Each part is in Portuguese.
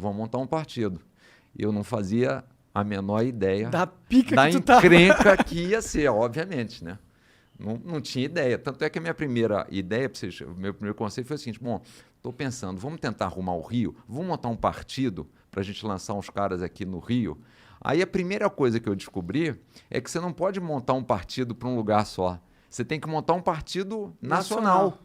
vamos montar um partido. Eu não fazia a menor ideia Da pica da que tu tava. encrenca que ia ser, obviamente, né? Não tinha ideia. Tanto é que a minha primeira ideia, o meu primeiro conceito foi o seguinte, bom, estou pensando, vamos tentar arrumar o Rio, vamos montar um partido para a gente lançar uns caras aqui no Rio. Aí a primeira coisa que eu descobri é que você não pode montar um partido para um lugar só. Você tem que montar um partido nacional.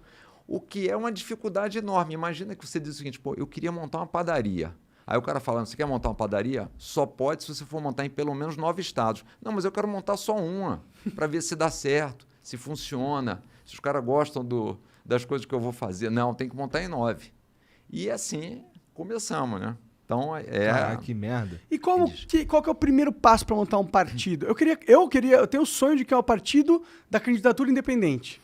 O que é uma dificuldade enorme. Imagina que você diz o seguinte, pô, eu queria montar uma padaria. Aí o cara falando, você quer montar uma padaria? Só pode se você for montar em pelo menos 9 estados. Não, mas eu quero montar só uma, para ver se dá certo, se funciona, se os caras gostam das coisas que eu vou fazer. Não, tem que montar em 9. E assim começamos, né? Então, Caraca, que merda. E qual que é o primeiro passo para montar um partido? Eu tenho o sonho de criar o partido da candidatura independente.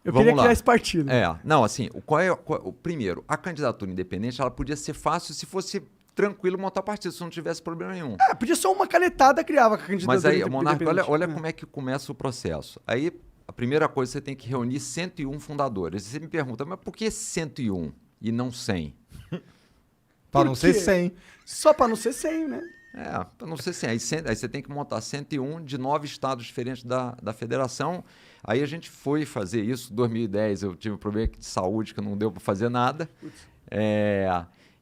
Eu queria criar esse partido. Não, assim, o primeiro, a candidatura independente, ela podia ser fácil se fosse tranquilo montar partido, se não tivesse problema nenhum. Podia ser uma canetada criava a candidatura Mas aí, independente. Monarca, olha como é que começa o processo. Aí, a primeira coisa, você tem que reunir 101 fundadores. Você me pergunta, mas por que 101 e não 100? Para não ser 100. Só para não ser 100, né? Para não ser 100. Aí você tem que montar 101 de 9 estados diferentes da federação. Aí a gente foi fazer isso. Em 2010 eu tive um problema de saúde que não deu para fazer nada.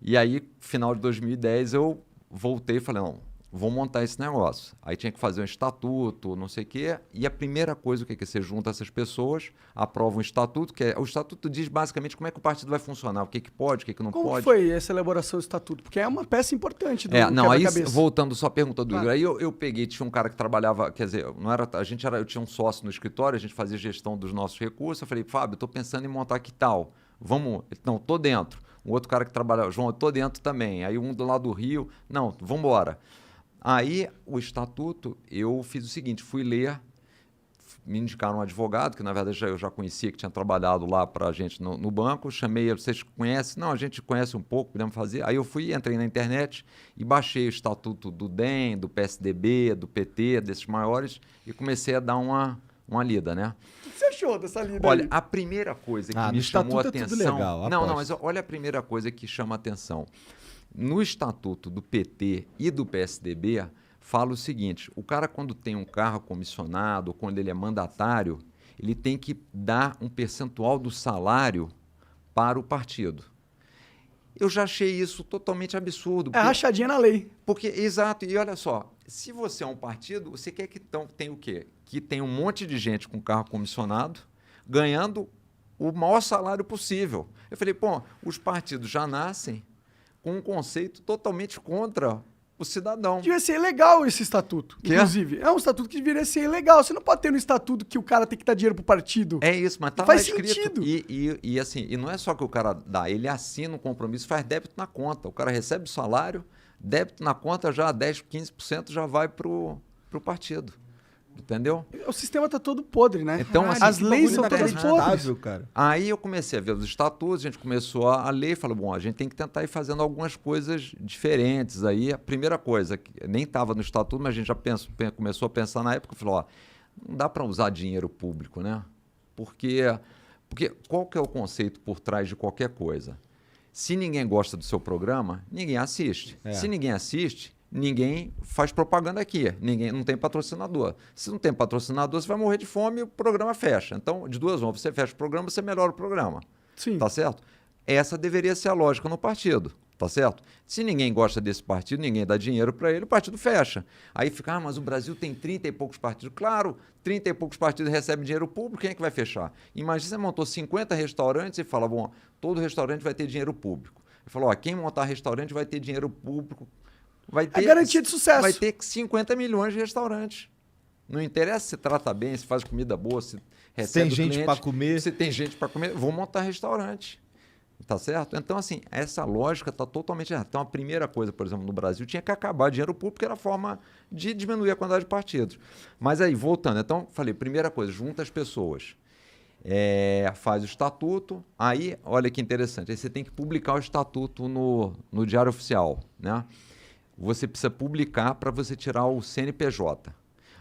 E aí, final de 2010, eu voltei e falei, não, vou montar esse negócio. Aí tinha que fazer um estatuto, não sei o quê. E a primeira coisa, o que é que você junta essas pessoas, aprova um estatuto, o estatuto diz basicamente como é que o partido vai funcionar, o que pode, o que não pode. Como foi essa elaboração do estatuto? Porque é uma peça importante do quebra-cabeça. Aí, voltando só à pergunta do Igor, aí eu peguei, tinha um cara que trabalhava, quer dizer, eu tinha um sócio no escritório, a gente fazia gestão dos nossos recursos, eu falei, Fábio, estou pensando em montar que tal? Vamos, não, estou dentro. Um outro cara que trabalhava, João, eu estou dentro também. Aí um do lado do Rio, não, vamos embora. Aí, o estatuto, eu fiz o seguinte, fui ler, me indicaram um advogado, que na verdade eu já conhecia, que tinha trabalhado lá para a gente no banco, chamei, vocês conhecem? Não, a gente conhece um pouco, podemos fazer. Aí eu entrei na internet e baixei o estatuto do DEM, do PSDB, do PT, desses maiores, e comecei a dar uma lida, né? O que você achou dessa lida? Olha, aí? a primeira coisa que me chamou a atenção... Tudo legal, não, mas olha a primeira coisa que chama a atenção. No estatuto do PT e do PSDB, fala o seguinte, o cara quando tem um cargo comissionado, quando ele é mandatário, ele tem que dar um percentual do salário para o partido. Eu já achei isso totalmente absurdo. É rachadinha na lei. Exato, e olha só, se você é um partido, você quer que tenha o quê? Que tenha um monte de gente com cargo comissionado, ganhando o maior salário possível. Eu falei, os partidos já nascem com um conceito totalmente contra o cidadão. Devia ser ilegal esse estatuto, inclusive. É um estatuto que deveria ser ilegal. Você não pode ter no estatuto que o cara tem que dar dinheiro pro partido. É isso, mas tá faz lá escrito. Sentido. E assim, e não é só que o cara dá, ele assina um compromisso, faz débito na conta. O cara recebe o salário, débito na conta já 10%, 15% já vai pro partido. Entendeu? O sistema tá todo podre, né? Então, assim, as leis são todas podres. Cara. Aí eu comecei a ver os estatutos, a gente começou a ler e falou, a gente tem que tentar ir fazendo algumas coisas diferentes. Aí a primeira coisa, que nem estava no estatuto, mas a gente já começou a pensar na época, falou, não dá para usar dinheiro público, né? Porque qual que é o conceito por trás de qualquer coisa? Se ninguém gosta do seu programa, ninguém assiste. Se ninguém assiste, ninguém faz propaganda aqui, não tem patrocinador. Se não tem patrocinador, você vai morrer de fome e o programa fecha. Então, de duas uma, você fecha o programa, você melhora o programa. Sim. Tá certo? Essa deveria ser a lógica no partido, tá certo? Se ninguém gosta desse partido, ninguém dá dinheiro para ele, o partido fecha. Aí fica, mas o Brasil tem 30 e poucos partidos. Claro, 30 e poucos partidos recebem dinheiro público, quem é que vai fechar? Imagina você montou 50 restaurantes e fala, todo restaurante vai ter dinheiro público. Ele falou, quem montar restaurante vai ter dinheiro público. Vai ter, garantia de sucesso. Vai ter 50 milhões de restaurantes. Não interessa se trata bem, se faz comida boa, se recebe tem gente para comer. Se tem gente para comer, vou montar restaurante. Tá certo? Então, assim, essa lógica está totalmente errada. Então, a primeira coisa, por exemplo, no Brasil, tinha que acabar dinheiro público, era a forma de diminuir a quantidade de partidos. Mas aí, voltando, então, falei, primeira coisa, junta as pessoas. Faz o estatuto, aí, olha que interessante, aí você tem que publicar o estatuto no Diário Oficial, né? Você precisa publicar para você tirar o CNPJ.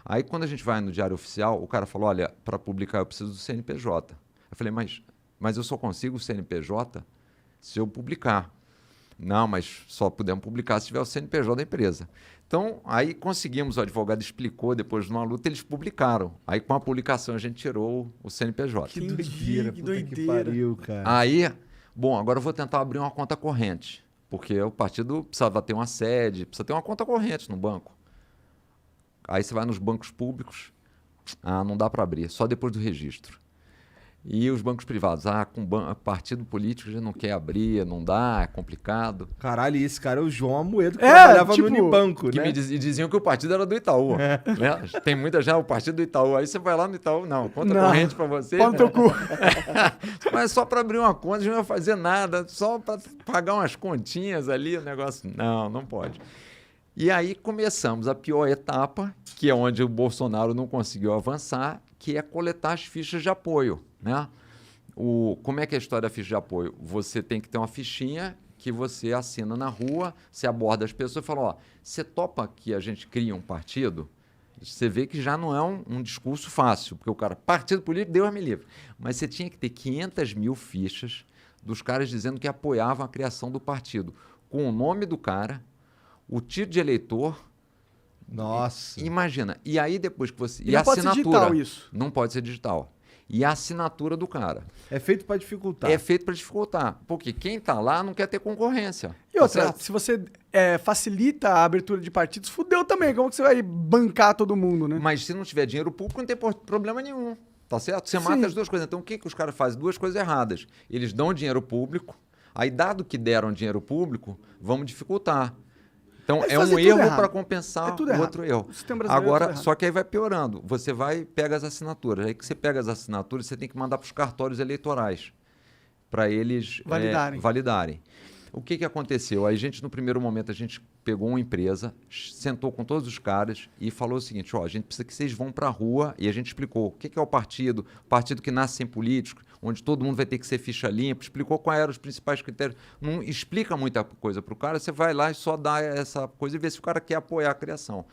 Aí, quando a gente vai no Diário Oficial, o cara falou, olha, para publicar eu preciso do CNPJ. Eu falei, mas eu só consigo o CNPJ se eu publicar. Não, mas só podemos publicar se tiver o CNPJ da empresa. Então, aí conseguimos, o advogado explicou, depois de uma luta, eles publicaram. Aí, com a publicação, a gente tirou o CNPJ. Que doideira, que puta que doideira. pariu, cara. Aí, bom, agora eu vou tentar abrir uma conta corrente, porque o partido precisava ter uma sede, precisa ter uma conta corrente no banco. Aí você vai nos bancos públicos, não dá para abrir, só depois do registro. E os bancos privados, com partido político a gente não quer abrir, não dá, é complicado. Caralho, e esse cara é o João Amoedo, que trabalhava no Unibanco, né? E diziam que o partido era do Itaú. Né? Tem muita já, o partido do Itaú. Aí você vai lá no Itaú, conta corrente para você. Põe no teu cu. Mas só para abrir uma conta, a gente não ia fazer nada, só para pagar umas continhas ali, o negócio. Não pode. E aí começamos a pior etapa, que é onde o Bolsonaro não conseguiu avançar, que é coletar as fichas de apoio. Né? Como é que é a história da ficha de apoio? Você tem que ter uma fichinha que você assina na rua, você aborda as pessoas e fala, você topa que a gente cria um partido? Você vê que já não é um discurso fácil, porque o cara, partido político, Deus me livre. Mas você tinha que ter 500 mil fichas dos caras dizendo que apoiavam a criação do partido, com o nome do cara, o título de eleitor. Nossa. Imagina. E aí depois que você... E a assinatura. Pode ser digital isso? Não pode ser digital. E a assinatura do cara. É feito para dificultar. É feito para dificultar. Porque quem está lá não quer ter concorrência. E outra, se você facilita a abertura de partidos, fudeu também. Como que você vai bancar todo mundo, né? Mas se não tiver dinheiro público, não tem problema nenhum. Tá certo? Você mata as duas coisas. Então, o que os caras fazem? Duas coisas erradas. Eles dão dinheiro público, aí, dado que deram dinheiro público, vamos dificultar. Então, é um erro para compensar o outro erro. Agora, só que aí vai piorando. Você pega as assinaturas. Aí que você pega as assinaturas, você tem que mandar para os cartórios eleitorais para eles validarem. O que aconteceu? Aí, no primeiro momento, a gente pegou uma empresa, sentou com todos os caras e falou o seguinte, a gente precisa que vocês vão para a rua, e a gente explicou o que é o partido que nasce sem políticos, onde todo mundo vai ter que ser ficha limpa, explicou quais eram os principais critérios. Não explica muita coisa para o cara, você vai lá e só dá essa coisa e vê se o cara quer apoiar a criação.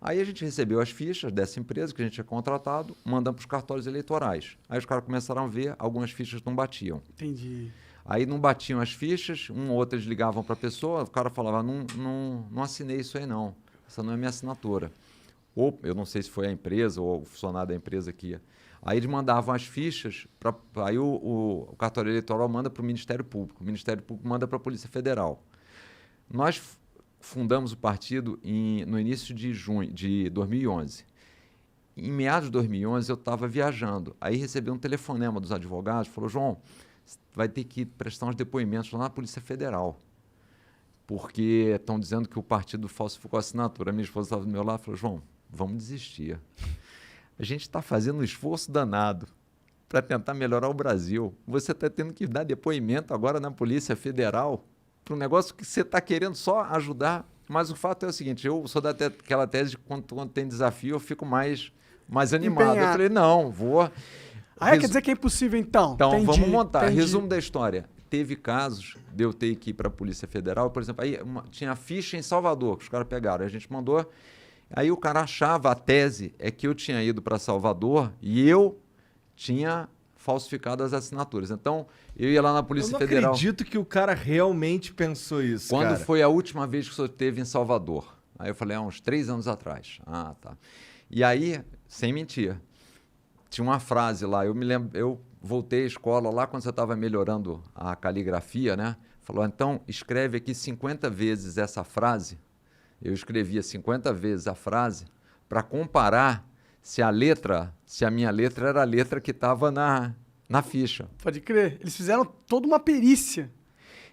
Aí a gente recebeu as fichas dessa empresa que a gente tinha contratado, mandamos para os cartórios eleitorais. Aí os caras começaram a ver, algumas fichas não batiam. Entendi. Aí não batiam as fichas, outras ligavam para a pessoa, o cara falava, não assinei isso aí não, essa não é minha assinatura. Ou eu não sei se foi a empresa ou o funcionário da empresa que ia. Aí eles mandavam as fichas, aí o cartório eleitoral manda para o Ministério Público, o Ministério Público manda para a Polícia Federal. Nós fundamos o partido no início de junho de 2011. Em meados de 2011 eu estava viajando, aí recebi um telefonema dos advogados, falou, João, vai ter que prestar uns depoimentos lá na Polícia Federal, porque estão dizendo que o partido falsificou a assinatura. A minha esposa estava do meu lado e falou, João, vamos desistir. A gente está fazendo um esforço danado para tentar melhorar o Brasil. Você está tendo que dar depoimento agora na Polícia Federal para um negócio que você está querendo só ajudar. Mas o fato é o seguinte, eu sou daquela tese de que quando tem desafio eu fico mais animado. Eu falei, não, vou... quer dizer que é impossível, então? Então, Entendi, vamos montar. Entendi. Resumo da história. Teve casos de eu ter que ir para a Polícia Federal, por exemplo, aí tinha ficha em Salvador, que os caras pegaram. A gente mandou, aí o cara achava, a tese é que eu tinha ido para Salvador e eu tinha falsificado as assinaturas. Então, eu ia lá na Polícia Federal. Eu não acredito que o cara realmente pensou isso, Quando foi a última vez que o senhor esteve em Salvador? Aí eu falei, uns 3 anos atrás. Tá. E aí, sem mentir, tinha uma frase lá, eu me lembro, eu voltei à escola lá quando você estava melhorando a caligrafia, né? Falou, então escreve aqui 50 vezes essa frase. Eu escrevia 50 vezes a frase para comparar se a minha letra era a letra que estava na ficha. Pode crer. Eles fizeram toda uma perícia.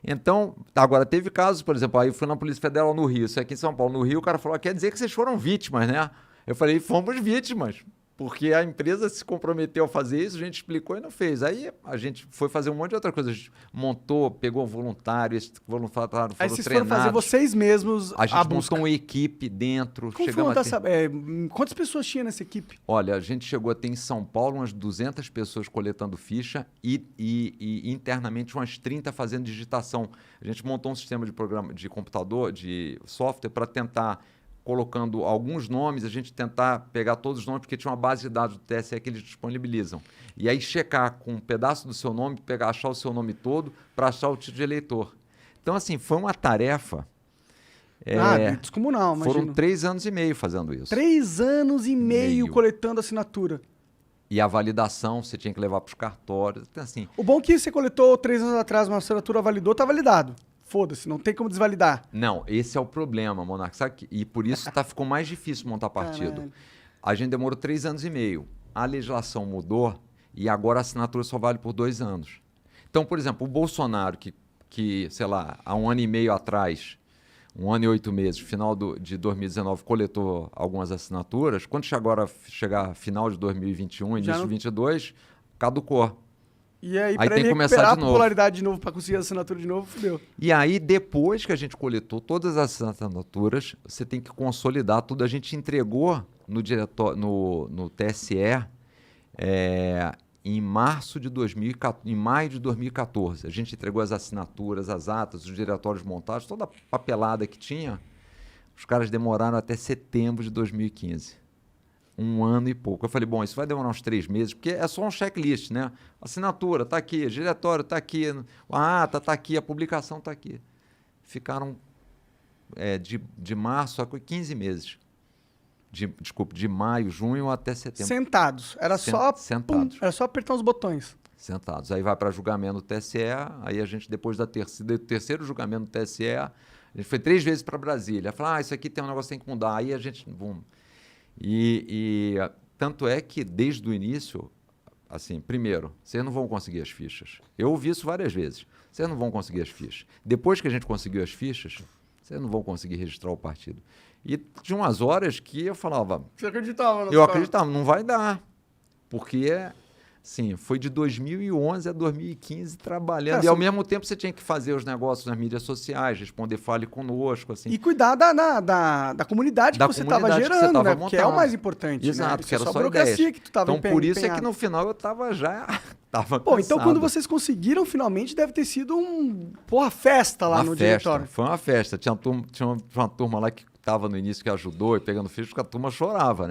Então, agora teve casos, por exemplo, aí eu fui na Polícia Federal no Rio, isso aqui em São Paulo. No Rio o cara falou, quer dizer que vocês foram vítimas, né? Eu falei, fomos vítimas. Porque a empresa se comprometeu a fazer isso, a gente explicou e não fez. Aí a gente foi fazer um monte de outra coisa. A gente montou, pegou voluntários, voluntários foram treinados. Aí vocês foram fazer vocês mesmos a gente montou uma equipe dentro. Como foi quantas pessoas tinha nessa equipe? Olha, a gente chegou a ter em São Paulo umas 200 pessoas coletando ficha e internamente umas 30 fazendo digitação. A gente montou um sistema de programa de computador, de software, para tentar... colocando alguns nomes, a gente tentar pegar todos os nomes, porque tinha uma base de dados do TSE que eles disponibilizam. E aí checar com um pedaço do seu nome, achar o seu nome todo, para achar o título de eleitor. Então, assim, foi uma tarefa... descomunal, imagino. Foram 3 anos e meio fazendo isso. 3 anos e meio coletando assinatura. E a validação você tinha que levar para os cartórios. Então, assim, o bom é que você coletou 3 anos atrás, uma assinatura validou, tá validado. Foda-se, não tem como desvalidar. Não, esse é o problema, Monark. Sabe? E por isso ficou mais difícil montar partido. Caralho. A gente demorou 3 anos e meio. A legislação mudou e agora a assinatura só vale por 2 anos. Então, por exemplo, o Bolsonaro, que sei lá, há 1 ano e meio atrás, 1 ano e 8 meses, final de 2019, coletou algumas assinaturas, quando chegar final de 2021, início de 2022, caducou. E aí tem pra que ele começar recuperar de a novo. popularidade de novo, pra conseguir a assinatura de novo, fudeu. E aí, depois que a gente coletou todas as assinaturas, você tem que consolidar tudo. A gente entregou no TSE em maio de 2014. A gente entregou as assinaturas, as atas, os diretórios montados, toda a papelada que tinha. Os caras demoraram até setembro de 2015. 1 ano e pouco. Eu falei, bom, isso vai demorar uns 3 meses, porque é só um checklist, né? Assinatura está aqui, diretório está aqui, a ata está aqui, a publicação está aqui. Ficaram de março a 15 meses. De maio, junho até setembro. Sentados. Era só sentados. Era só apertar os botões. Sentados. Aí vai para julgamento no TSE, aí a gente, depois do terceiro julgamento no TSE, a gente foi 3 vezes para Brasília. Falou, isso aqui tem um negócio que tem que mudar. Aí a gente... E tanto é que, desde o início, assim, primeiro, vocês não vão conseguir as fichas. Eu ouvi isso várias vezes. Vocês não vão conseguir as fichas. Depois que a gente conseguiu as fichas, vocês não vão conseguir registrar o partido. E tinha umas horas que eu falava... Você acreditava? Eu acreditava, não vai dar. Porque, sim, foi de 2011 a 2015 trabalhando. E, ao mesmo tempo, você tinha que fazer os negócios nas mídias sociais, responder Fale Conosco, assim. E cuidar da comunidade que você estava gerando, né? Que é o mais importante. Exato, né? que era só a só burocracia ideias. que tu estava Então, por isso é que no final eu estava já... Tava Pô, cansado. então quando vocês conseguiram, finalmente, deve ter sido festa lá no diretório. Foi uma festa. Tinha uma turma lá que estava no início, que ajudou e pegando ficha, porque a turma chorava, né?